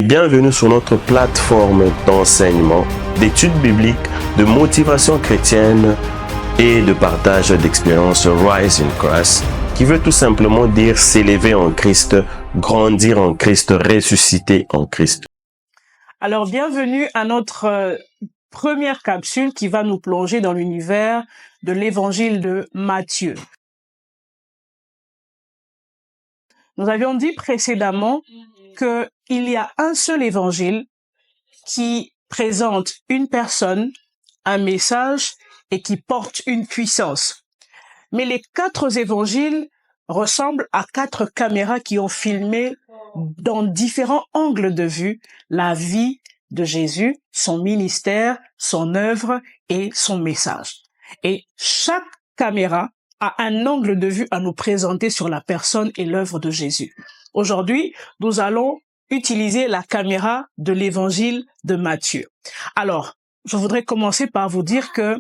Bienvenue sur notre plateforme d'enseignement, d'études bibliques, de motivation chrétienne et de partage d'expériences Rise in Christ, qui veut tout simplement dire s'élever en Christ, grandir en Christ, ressusciter en Christ. Alors, bienvenue à notre première capsule qui va nous plonger dans l'univers de l'évangile de Matthieu. Nous avions dit précédemment qu'il y a un seul évangile qui présente une personne, un message et qui porte une puissance. Mais les 4 évangiles ressemblent à 4 caméras qui ont filmé dans différents angles de vue la vie de Jésus, son ministère, son œuvre et son message. Et chaque caméra a un angle de vue à nous présenter sur la personne et l'œuvre de Jésus. Aujourd'hui, nous allons utiliser la caméra de l'évangile de Matthieu. Alors, je voudrais commencer par vous dire que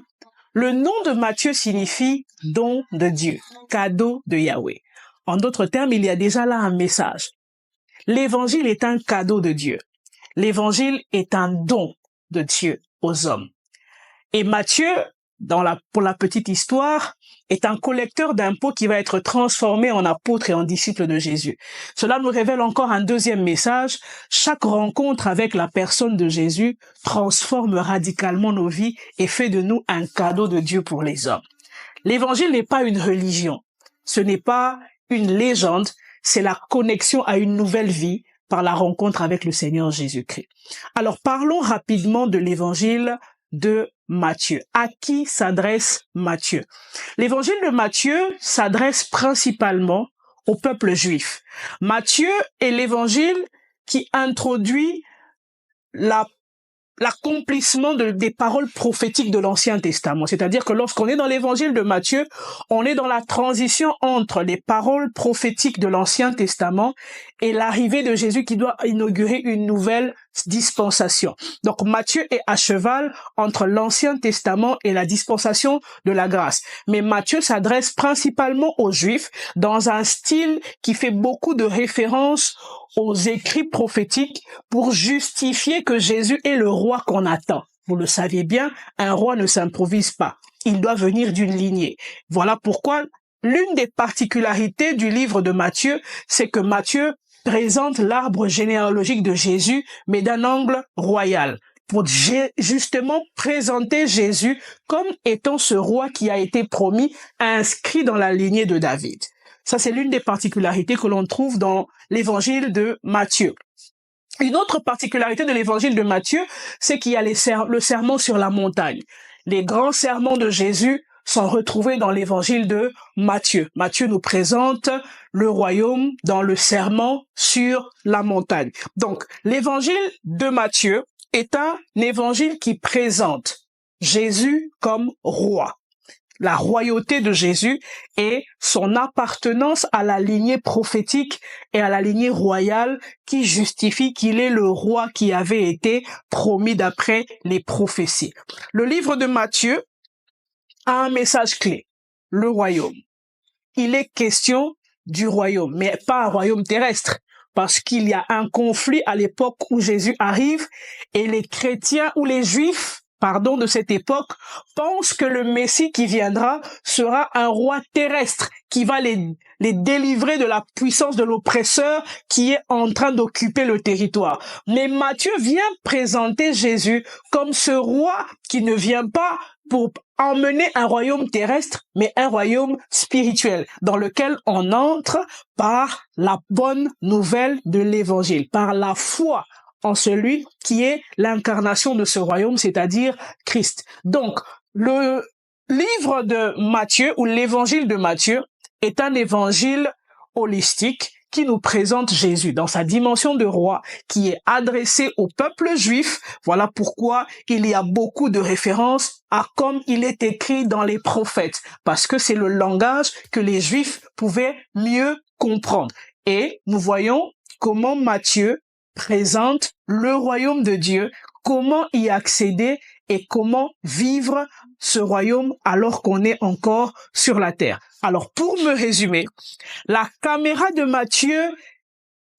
le nom de Matthieu signifie don de Dieu, cadeau de Yahweh. En d'autres termes, il y a déjà là un message. L'évangile est un cadeau de Dieu. L'évangile est un don de Dieu aux hommes. Et Matthieu, pour la petite histoire, est un collecteur d'impôts qui va être transformé en apôtre et en disciple de Jésus. Cela nous révèle encore un deuxième message. Chaque rencontre avec la personne de Jésus transforme radicalement nos vies et fait de nous un cadeau de Dieu pour les hommes. L'évangile n'est pas une religion. Ce n'est pas une légende. C'est la connexion à une nouvelle vie par la rencontre avec le Seigneur Jésus-Christ. Alors, parlons rapidement de l'évangile de Matthieu. À qui s'adresse Matthieu? L'évangile de Matthieu s'adresse principalement au peuple juif. Matthieu est l'évangile qui introduit l'accomplissement des paroles prophétiques de l'Ancien Testament. C'est-à-dire que lorsqu'on est dans l'évangile de Matthieu, on est dans la transition entre les paroles prophétiques de l'Ancien Testament et l'arrivée de Jésus qui doit inaugurer une nouvelle dispensation. Donc Matthieu est à cheval entre l'Ancien Testament et la dispensation de la grâce. Mais Matthieu s'adresse principalement aux Juifs dans un style qui fait beaucoup de références aux écrits prophétiques pour justifier que Jésus est le roi qu'on attend. Vous le savez bien, un roi ne s'improvise pas. Il doit venir d'une lignée. Voilà pourquoi l'une des particularités du livre de Matthieu, c'est que Matthieu présente l'arbre généalogique de Jésus, mais d'un angle royal, pour justement présenter Jésus comme étant ce roi qui a été promis, inscrit dans la lignée de David. Ça, c'est l'une des particularités que l'on trouve dans l'évangile de Matthieu. Une autre particularité de l'évangile de Matthieu, c'est qu'il y a le sermon sur la montagne. Les grands sermons de Jésus sont retrouvés dans l'évangile de Matthieu. Matthieu nous présente le royaume dans le sermon sur la montagne. Donc, l'évangile de Matthieu est un évangile qui présente Jésus comme roi. La royauté de Jésus et son appartenance à la lignée prophétique et à la lignée royale qui justifie qu'il est le roi qui avait été promis d'après les prophéties. Le livre de Matthieu a un message clé, le royaume. Il est question du royaume, mais pas un royaume terrestre, parce qu'il y a un conflit à l'époque où Jésus arrive et les chrétiens ou les juifs de cette époque, pensent que le Messie qui viendra sera un roi terrestre qui va les délivrer de la puissance de l'oppresseur qui est en train d'occuper le territoire. Mais Matthieu vient présenter Jésus comme ce roi qui ne vient pas pour emmener un royaume terrestre, mais un royaume spirituel, dans lequel on entre par la bonne nouvelle de l'évangile, par la foi en celui qui est l'incarnation de ce royaume, c'est-à-dire Christ. Donc, le livre de Matthieu ou l'évangile de Matthieu est un évangile holistique qui nous présente Jésus dans sa dimension de roi qui est adressé au peuple juif. Voilà pourquoi il y a beaucoup de références à comme il est écrit dans les prophètes, parce que c'est le langage que les juifs pouvaient mieux comprendre. Et nous voyons comment Matthieu présente le royaume de Dieu, comment y accéder et comment vivre ce royaume alors qu'on est encore sur la terre. Alors, pour me résumer, la caméra de Matthieu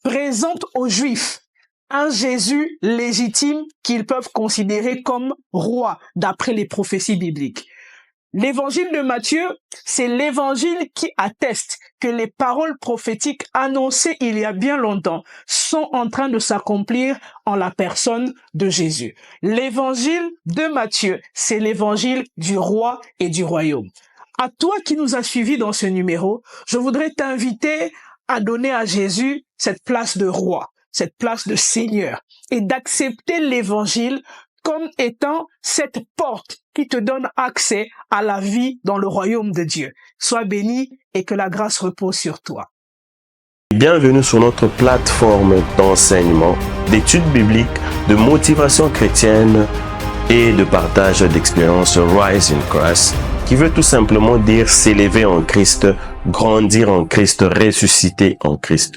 présente aux Juifs un Jésus légitime qu'ils peuvent considérer comme roi, d'après les prophéties bibliques. L'évangile de Matthieu, c'est l'évangile qui atteste que les paroles prophétiques annoncées il y a bien longtemps sont en train de s'accomplir en la personne de Jésus. L'évangile de Matthieu, c'est l'évangile du roi et du royaume. À toi qui nous as suivis dans ce numéro, je voudrais t'inviter à donner à Jésus cette place de roi, cette place de Seigneur, et d'accepter l'évangile comme étant cette porte qui te donne accès à la vie dans le royaume de Dieu. Sois béni et que la grâce repose sur toi. Bienvenue sur notre plateforme d'enseignement, d'études bibliques, de motivation chrétienne et de partage d'expériences Rise in Christ, qui veut tout simplement dire s'élever en Christ, grandir en Christ, ressusciter en Christ.